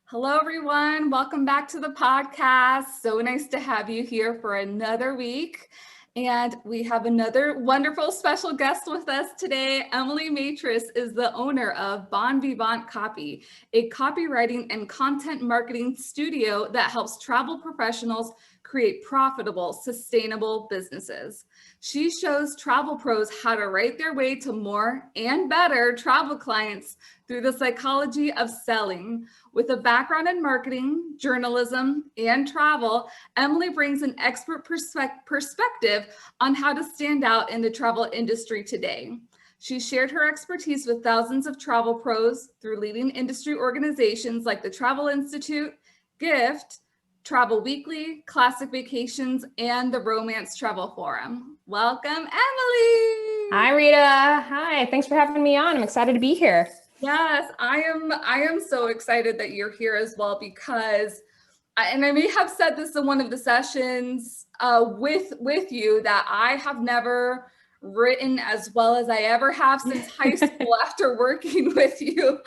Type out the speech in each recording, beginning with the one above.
Hello, everyone. Welcome back to the podcast. So nice to have you here for another week. And we have another wonderful special guest with us today. Emily Matras is the owner of Vivant Copy, a copywriting and content marketing studio that helps travel professionals create profitable, sustainable businesses. She shows travel pros how to write their way to more and better travel clients through the psychology of selling. With a background in marketing, journalism, and travel, Emily brings an expert perspective on how to stand out in the travel industry today. She shared her expertise with thousands of travel pros through leading industry organizations like the Travel Institute, Gift, Travel Weekly, Classic Vacations, and the Romance Travel Forum. Welcome, Emily. Hi, Rita. Hi. Thanks for having me on. I'm excited to be here. Yes, I am so excited that you're here as well because, and I may have said this in one of the sessions with you, that I have never written as well as I ever have since high school after working with you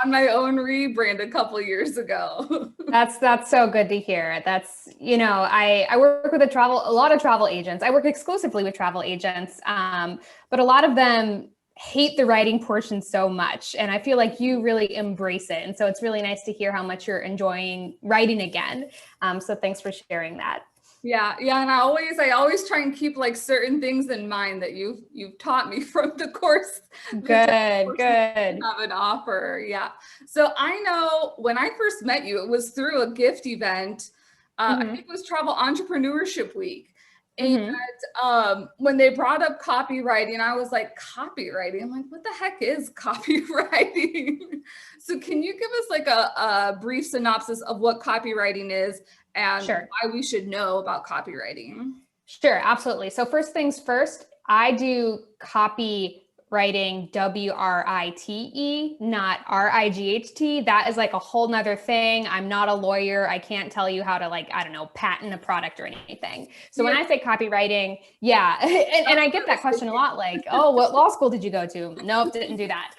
on my own rebrand a couple years ago. That's so good to hear. That's, I work with a lot of travel agents. I work exclusively with travel agents, but a lot of them hate the writing portion so much. And I feel like you really embrace it. And so it's really nice to hear how much you're enjoying writing again. So thanks for sharing that. Yeah. And I always try and keep like certain things in mind that you've taught me from the course. Good. Have an offer. Yeah. So I know when I first met you, it was through a gift event. I think it was Travel Entrepreneurship Week. And when they brought up copywriting, I was like, copywriting? I'm like, what the heck is copywriting? So can you give us like a brief synopsis of what copywriting is and why we should know about copywriting? Sure, absolutely. So first things first, I do copywriting, WRITE, not RIGHT. That is like a whole nother thing. I'm not a lawyer. I can't tell you how to patent a product or anything. So when I say copywriting, and I get that question a lot, like, oh, what law school did you go to? Nope, didn't do that.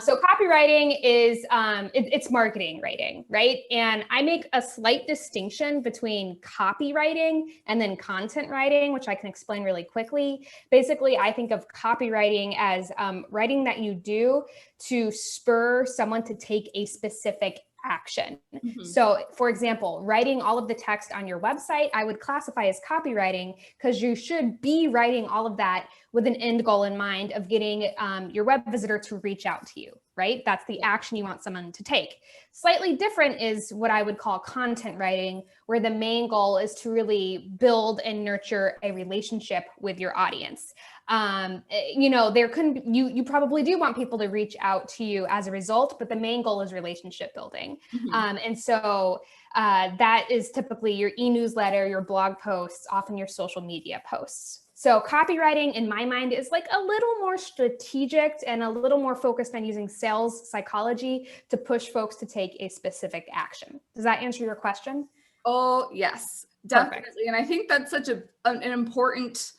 So copywriting is, it's marketing writing, right? And I make a slight distinction between copywriting and then content writing, which I can explain really quickly. Basically, I think of copywriting as writing that you do to spur someone to take a specific action. So for example, writing all of the text on your website, I would classify as copywriting because you should be writing all of that with an end goal in mind of getting your web visitor to reach out to you, right? That's the action you want someone to take. Slightly different is what I would call content writing, where the main goal is to really build and nurture a relationship with your audience. You probably do want people to reach out to you as a result, but the main goal is relationship building. And so that is typically your e-newsletter, your blog posts, often your social media posts. So copywriting in my mind is like a little more strategic and a little more focused on using sales psychology to push folks to take a specific action. Does that answer your question? Oh, yes, definitely. Perfect. And I think that's such an important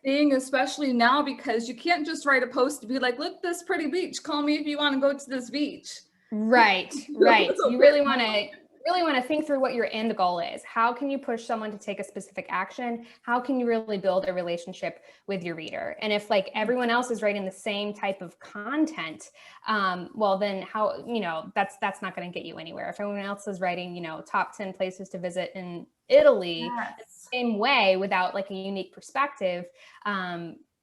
thing, especially now, because you can't just write a post to be like, look, this pretty beach, call me if you want to go to this beach. Right. You really want to think through what your end goal is. How can you push someone to take a specific action? How can you really build a relationship with your reader? And if like everyone else is writing the same type of content, well then how, that's not going to get you anywhere. If everyone else is writing, top 10 places to visit in Italy, the same way without like a unique perspective,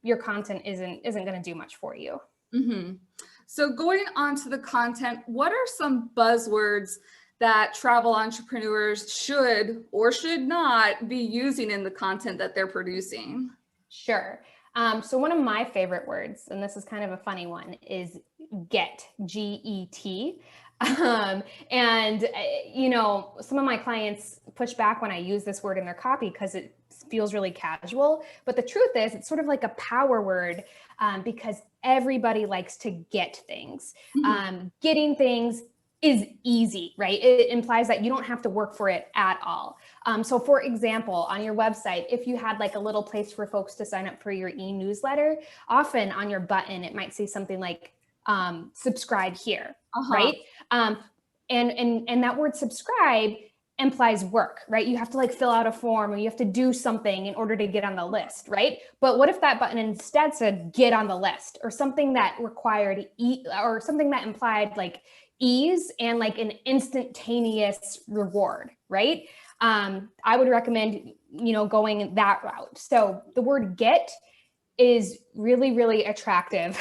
your content isn't going to do much for you. So going on to the content, what are some buzzwords that travel entrepreneurs should or should not be using in the content that they're producing? Sure. So one of my favorite words, and this is kind of a funny one, is get, G-E-T. Some of my clients push back when I use this word in their copy because it feels really casual. But the truth is, it's sort of like a power word because everybody likes to get things. Getting things is easy, right? It implies that you don't have to work for it at all. So for example, on your website, if you had like a little place for folks to sign up for your e-newsletter, often on your button, it might say something like, subscribe here, right? And that word subscribe implies work, right? You have to like fill out a form or you have to do something in order to get on the list, right? But what if that button instead said get on the list, or something that required or something that implied like ease and like an instantaneous reward, right? I would recommend, going that route. So the word get is really, really attractive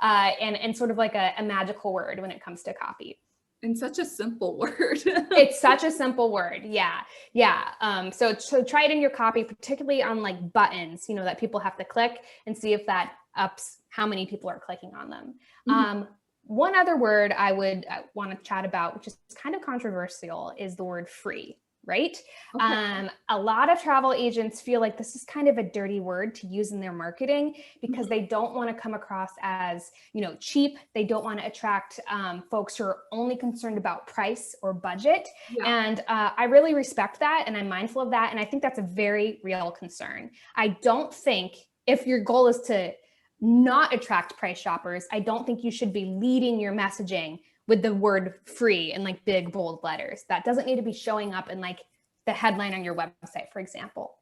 and sort of like a magical word when it comes to copy. And such a simple word. It's such a simple word. Yeah. Yeah. So try it in your copy, particularly on like buttons, that people have to click, and see if that ups how many people are clicking on them. Mm-hmm. One other word I would want to chat about, which is kind of controversial, is the word free. Right? Okay. A lot of travel agents feel like this is kind of a dirty word to use in their marketing because they don't want to come across as, cheap. They don't want to attract folks who are only concerned about price or budget. Yeah. And I really respect that, and I'm mindful of that. And I think that's a very real concern. I don't think, if your goal is to not attract price shoppers, I don't think you should be leading your messaging with the word free in like big, bold letters. That doesn't need to be showing up in like the headline on your website, for example.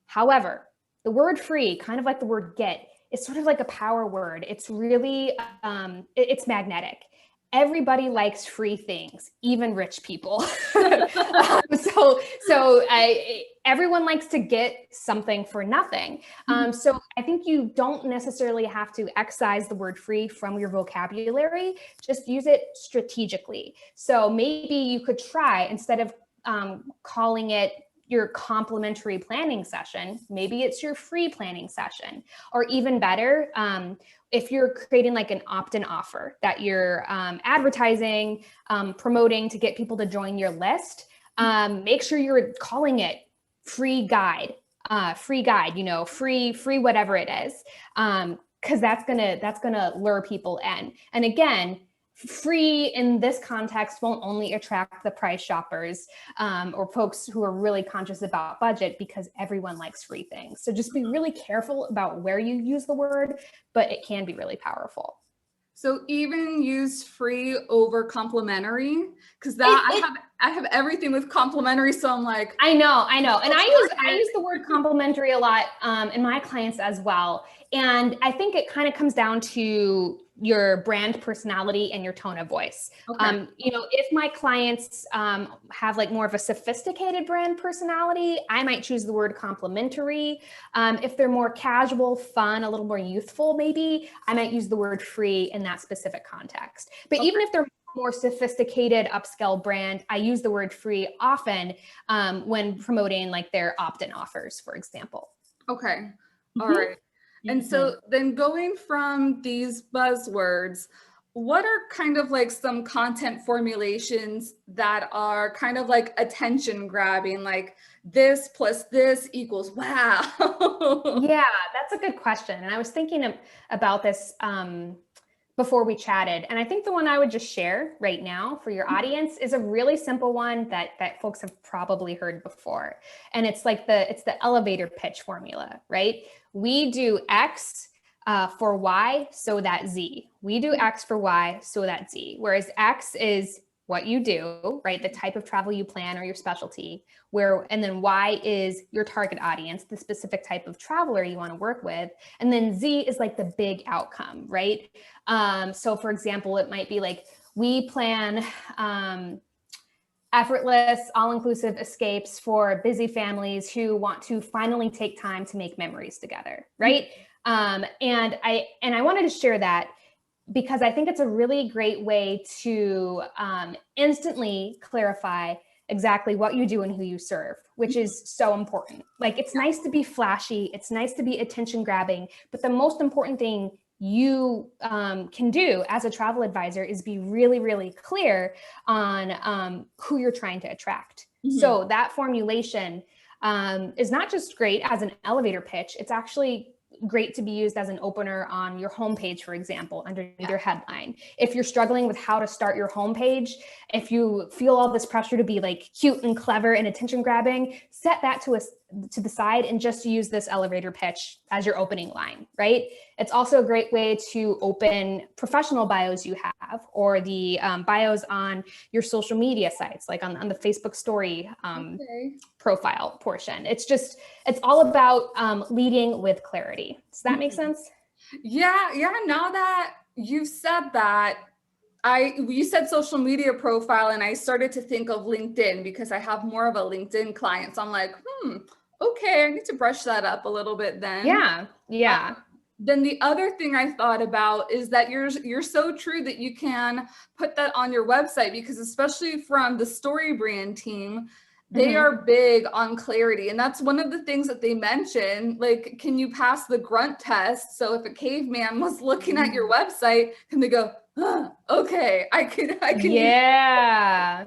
However, the word free, kind of like the word get, is sort of like a power word. It's really, it's magnetic. Everybody likes free things, even rich people. Everyone likes to get something for nothing. So I think you don't necessarily have to excise the word free from your vocabulary, just use it strategically. So maybe you could try, instead of calling it your complimentary planning session, maybe it's your free planning session. Or even better, if you're creating like an opt-in offer that you're advertising, promoting to get people to join your list, make sure you're calling it free guide, free whatever it is, because that's gonna lure people in. And again, free in this context won't only attract the price shoppers or folks who are really conscious about budget, because everyone likes free things. So just be really careful about where you use the word, but it can be really powerful. So even use free over complimentary, because I have everything with complimentary. So I'm like, I know. And I use the word complimentary a lot in my clients as well. And I think it kind of comes down to your brand personality and your tone of voice. Okay. If my clients have like more of a sophisticated brand personality, I might choose the word complimentary. If they're more casual, fun, a little more youthful, maybe I might use the word free in that specific context. But even if they're more sophisticated upscale brand, I use the word free often when promoting like their opt-in offers, for example. Okay. All right. And so then going from these buzzwords, what are kind of like some content formulations that are kind of like attention grabbing, like this plus this equals wow? Yeah, that's a good question. And I was thinking about this before we chatted. And I think the one I would just share right now for your audience is a really simple one that folks have probably heard before. And it's like it's the elevator pitch formula, right? We do X for Y so that Z. We do X for Y so that Z. Whereas X is what you do, right? The type of travel you plan or your specialty, and then Y is your target audience, the specific type of traveler you want to work with. And then Z is like the big outcome, right? So for example, it might be like, we plan effortless, all-inclusive escapes for busy families who want to finally take time to make memories together, right? And I wanted to share that because I think it's a really great way to instantly clarify exactly what you do and who you serve, which is so important. Like, it's nice to be flashy, it's nice to be attention grabbing, but the most important thing you can do as a travel advisor is be really, really clear on who you're trying to attract. So that formulation is not just great as an elevator pitch, it's actually great to be used as an opener on your homepage, for example, underneath your headline. If you're struggling with how to start your homepage, if you feel all this pressure to be like cute and clever and attention grabbing, set that to to the side and just use this elevator pitch as your opening line, right? It's also a great way to open professional bios you have, or the bios on your social media sites, like on the Facebook story profile portion. It's all about leading with clarity. Does that make sense? Yeah. Now that you've said that, you said social media profile, and I started to think of LinkedIn, because I have more of a LinkedIn client. So I'm like, okay, I need to brush that up a little bit then. Yeah. Then the other thing I thought about is that you're so true that you can put that on your website, because especially from the story brand team, they are big on clarity. And that's one of the things that they mention, like, can you pass the grunt test? So if a caveman was looking at your website, can they go, okay, I can. Yeah.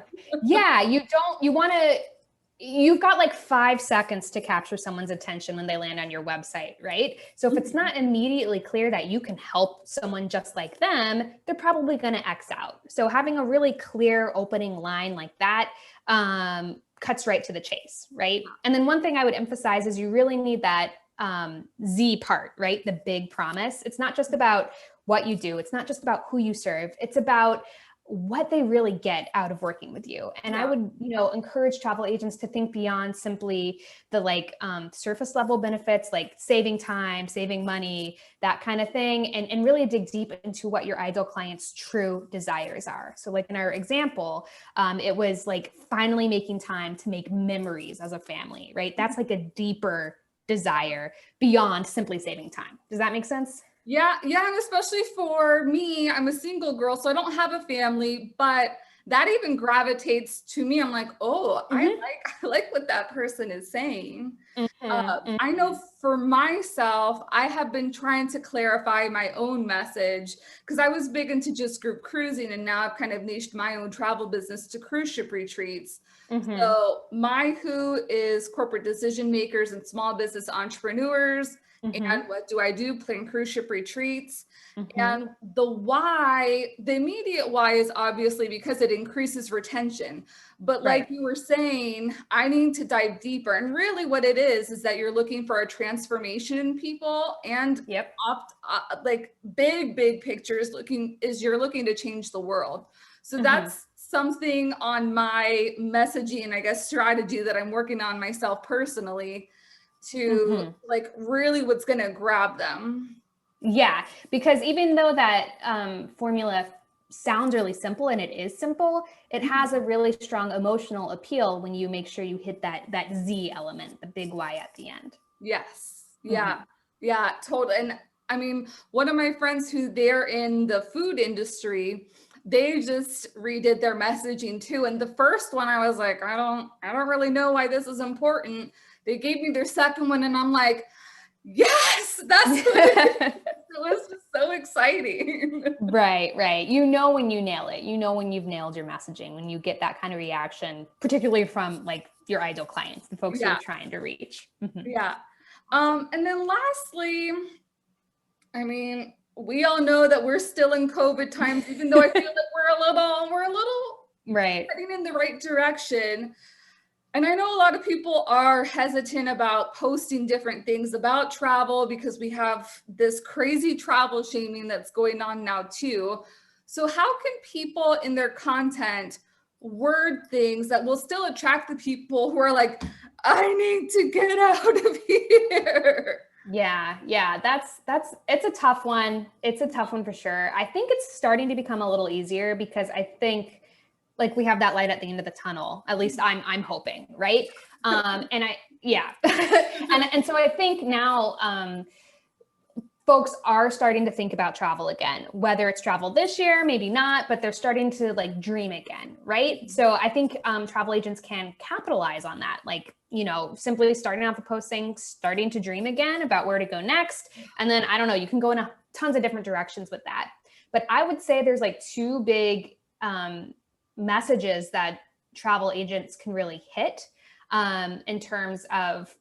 You've got like 5 seconds to capture someone's attention when they land on your website, right? So if it's not immediately clear that you can help someone just like them, they're probably going to X out. So having a really clear opening line like that cuts right to the chase, right? And then one thing I would emphasize is you really need that Z part, right? The big promise. It's not just about what you do. It's not just about who you serve. It's about what they really get out of working with you. And I would, encourage travel agents to think beyond simply the surface level benefits, like saving time, saving money, that kind of thing, and really dig deep into what your ideal client's true desires are. So like in our example, it was like finally making time to make memories as a family, right? That's like a deeper desire beyond simply saving time. Does that make sense? Yeah. And especially for me, I'm a single girl, so I don't have a family, but that even gravitates to me. I'm like, oh, I like what that person is saying. I know for myself, I have been trying to clarify my own message, because I was big into just group cruising, and now I've kind of niched my own travel business to cruise ship retreats. So my who is corporate decision makers and small business entrepreneurs. And what do I do? Plan cruise ship retreats. And the why, the immediate why, is obviously because it increases retention. But like you were saying, I need to dive deeper. And really what it is that you're looking for a transformation in people, and like big pictures you're looking to change the world. So that's something on my messaging and I guess strategy that I'm working on myself personally, to like really what's going to grab them. Yeah, because even though that formula sounds really simple, and it is simple, it has a really strong emotional appeal when you make sure you hit that Z element, the big Y at the end. Yes. Yeah, totally. And I mean, one of my friends they're in the food industry, they just redid their messaging too. And the first one, I was like, I don't really know why this is important. They gave me their second one, and I'm like, yes, that's what it is. It was just so exciting. Right. You know when you nail it. You know when you've nailed your messaging, when you get that kind of reaction, particularly from like your ideal clients, the folks you're trying to reach. Yeah. And then lastly, I mean, we all know that we're still in COVID times, even though I feel like we're a little heading in the right direction. And I know a lot of people are hesitant about posting different things about travel, because we have this crazy travel shaming that's going on now too. So how can people in their content word things that will still attract the people who are like, I need to get out of here? Yeah. It's a tough one. It's a tough one for sure. I think it's starting to become a little easier, because I think like we have that light at the end of the tunnel. At least I'm hoping, right? And so I think now folks are starting to think about travel again, whether it's travel this year, maybe not, but they're starting to like dream again, right? So I think travel agents can capitalize on that, like, simply starting off a posting, starting to dream again about where to go next. And then, I don't know, you can go in tons of different directions with that. But I would say there's like two big messages that travel agents can really hit in terms of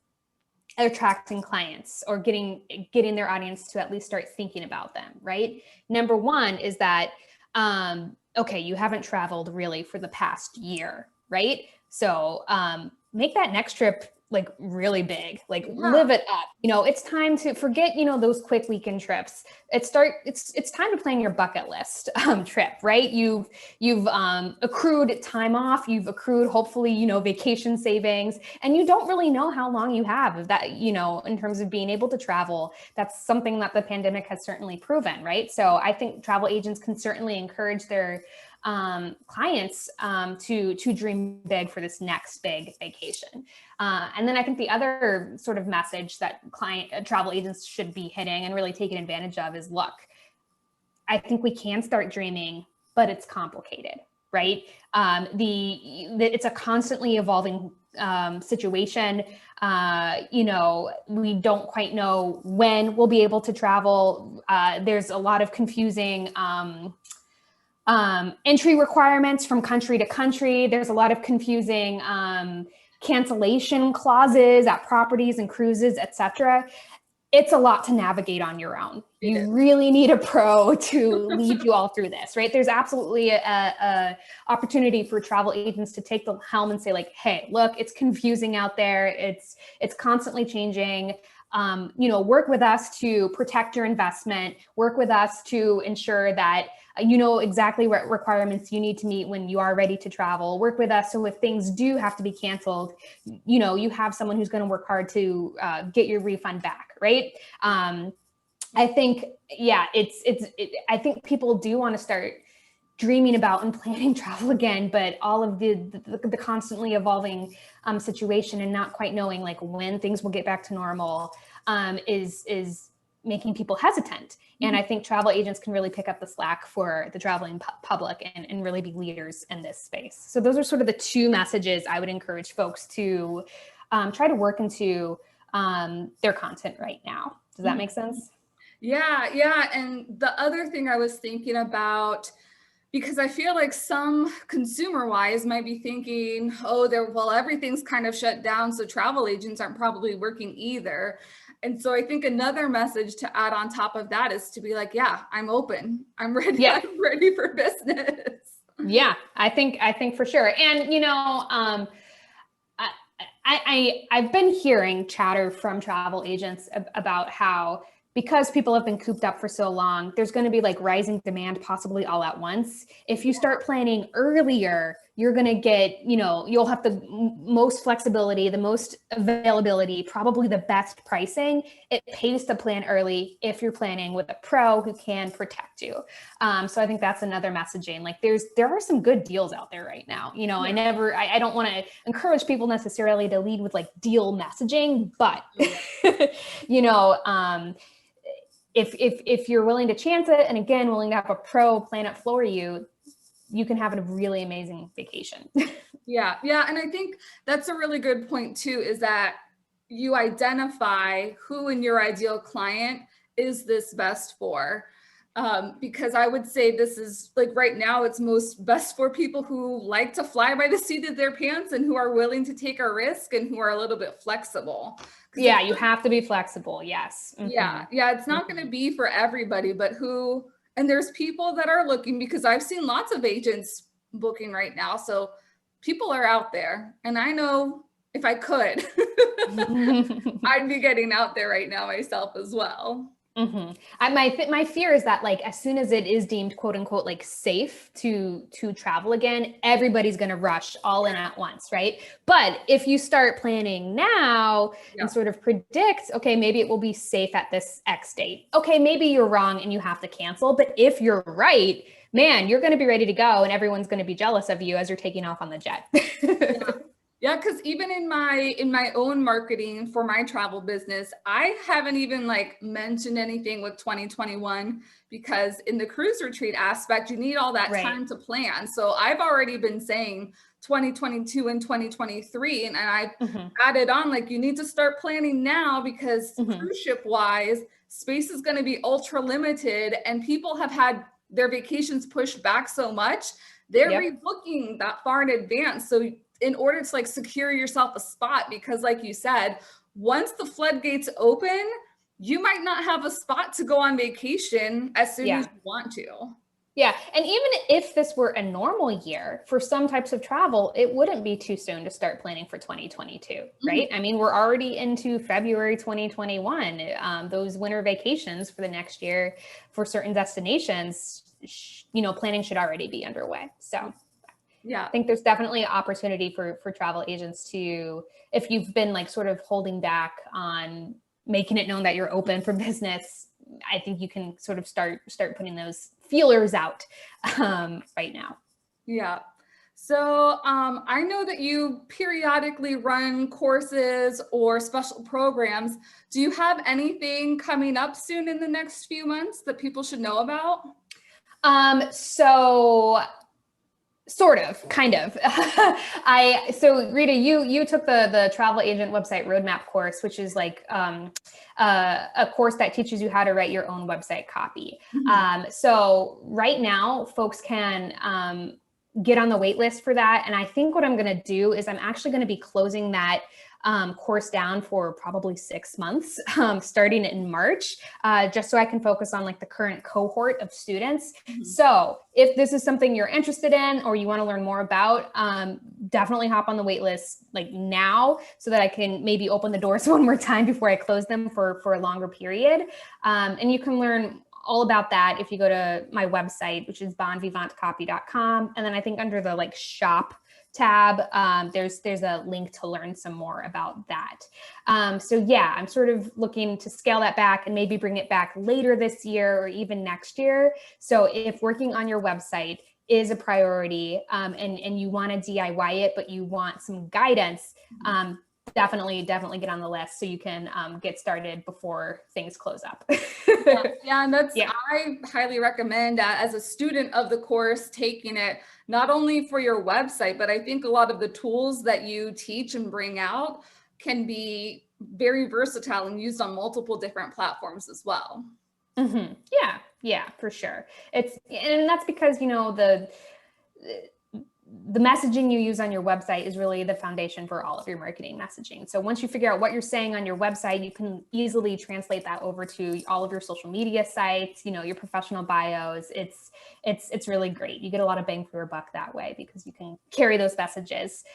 attracting clients or getting their audience to at least start thinking about them, right? Number one is that, okay, you haven't traveled really for the past year, right? So make that next trip like really big, like live it up. You know, it's time to forget, you know, those quick weekend trips. It's time to plan your bucket list trip, right? You've accrued time off, you've accrued hopefully, you know, vacation savings, and you don't really know how long you have of that, you know, in terms of being able to travel. That's something that the pandemic has certainly proven, right? So I think travel agents can certainly encourage their clients to dream big for this next big vacation. And then I think the other sort of message that travel agents should be hitting and really taking advantage of is, look, I think we can start dreaming, but it's complicated, right? It's a constantly evolving situation. You know, we don't quite know when we'll be able to travel. There's a lot of confusing entry requirements from country to country. There's a lot of confusing cancellation clauses at properties and cruises, etc. It's a lot to navigate on your own. You really need a pro to lead you all through this, right? There's absolutely a opportunity for travel agents to take the helm and say, like, hey, look, it's confusing out there. It's constantly changing. You know, work with us to protect your investment, work with us to ensure that you know exactly what requirements you need to meet when you are ready to travel. Work with us so if things do have to be canceled, you know, you have someone who's going to work hard to get your refund back, right? I think, yeah, I think people do want to start dreaming about and planning travel again, but all of the constantly evolving situation and not quite knowing like when things will get back to normal is making people hesitant. And I think travel agents can really pick up the slack for the traveling public and really be leaders in this space. So those are sort of the two messages I would encourage folks to try to work into their content right now. Does that make sense? Yeah. And the other thing I was thinking about, because I feel like some consumer wise might be thinking, well, everything's kind of shut down, so travel agents aren't probably working either. And so I think another message to add on top of that is to be like, yeah, I'm open. I'm ready. Yeah. I'm ready for business. Yeah, I think for sure. And, you know, I've been hearing chatter from travel agents about how, because people have been cooped up for so long, there's going to be like rising demand possibly all at once. If you start planning earlier, you're going to get, you know, you'll have the most flexibility, the most availability, probably the best pricing. It pays to plan early if you're planning with a pro who can protect you. So I think that's another messaging. Like there are some good deals out there right now. You know, I don't want to encourage people necessarily to lead with like deal messaging, but you know, if you're willing to chance it, and again, willing to have a pro plan it for you, you can have a really amazing vacation. Yeah. And I think that's a really good point too, is that you identify who in your ideal client is this best for. Because I would say this is like right now, it's most best for people who like to fly by the seat of their pants and who are willing to take a risk and who are a little bit flexible. Yeah, you have to be flexible. Yes. Mm-hmm. Yeah. It's not going to be for everybody, but and there's people that are looking, because I've seen lots of agents booking right now. So people are out there, and I know if I could, I'd be getting out there right now myself as well. My fear is that like as soon as it is deemed quote unquote like safe to travel again, everybody's going to rush all in at once, right? But if you start planning now and sort of predict, okay, maybe it will be safe at this X date. Okay, maybe you're wrong and you have to cancel. But if you're right, man, you're going to be ready to go, and everyone's going to be jealous of you as you're taking off on the jet. Yeah, because even in my own marketing for my travel business, I haven't even like mentioned anything with 2021, because in the cruise retreat aspect, you need all that time to plan. So I've already been saying 2022 and 2023, and I've added on like you need to start planning now, because cruise ship wise, space is going to be ultra limited, and people have had their vacations pushed back so much, they're rebooking that far in advance. So in order to like secure yourself a spot, because like you said, once the floodgates open, you might not have a spot to go on vacation as soon as you want to. Yeah. And even if this were a normal year for some types of travel, it wouldn't be too soon to start planning for 2022, right? I mean, we're already into February 2021. Those winter vacations for the next year for certain destinations, planning should already be underway. So yeah, I think there's definitely an opportunity for travel agents to, if you've been like sort of holding back on making it known that you're open for business, I think you can sort of start putting those feelers out right now. Yeah. So I know that you periodically run courses or special programs. Do you have anything coming up soon in the next few months that people should know about? So sort of, kind of. So Rita, you took the travel agent website roadmap course, which is like a course that teaches you how to write your own website copy. So right now, folks can get on the wait list for that. And I think what I'm going to do is I'm actually going to be closing that course down for probably 6 months, starting in March, just so I can focus on like the current cohort of students. So if this is something you're interested in or you want to learn more about, definitely hop on the wait list like now so that I can maybe open the doors one more time before I close them for a longer period. And you can learn all about that if you go to my website, which is bonvivantcopy.com. And then I think under the like shop tab, there's a link to learn some more about that. So yeah, I'm sort of looking to scale that back and maybe bring it back later this year or even next year. So if working on your website is a priority and you want to DIY it, but you want some guidance, definitely get on the list so you can get started before things close up. Yeah, and I highly recommend as a student of the course taking it, not only for your website, but I think a lot of the tools that you teach and bring out can be very versatile and used on multiple different platforms as well. Yeah, for sure. And that's because, the messaging you use on your website is really the foundation for all of your marketing messaging. So once you figure out what you're saying on your website, you can easily translate that over to all of your social media sites, your professional bios. It's really great. You get a lot of bang for your buck that way because you can carry those messages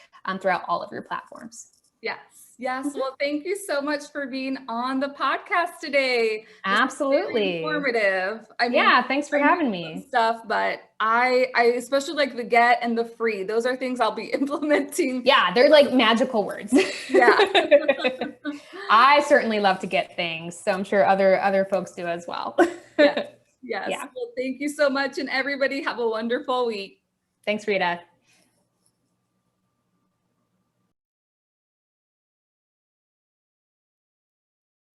throughout all of your platforms. Yes. Well, thank you so much for being on the podcast today. Absolutely. Informative. Thanks for having me. Stuff, but I especially like the get and the free. Those are things I'll be implementing. Yeah, they're like magical words. Yeah. I certainly love to get things, so I'm sure other folks do as well. Yes. Well, thank you so much, and everybody have a wonderful week. Thanks, Rita.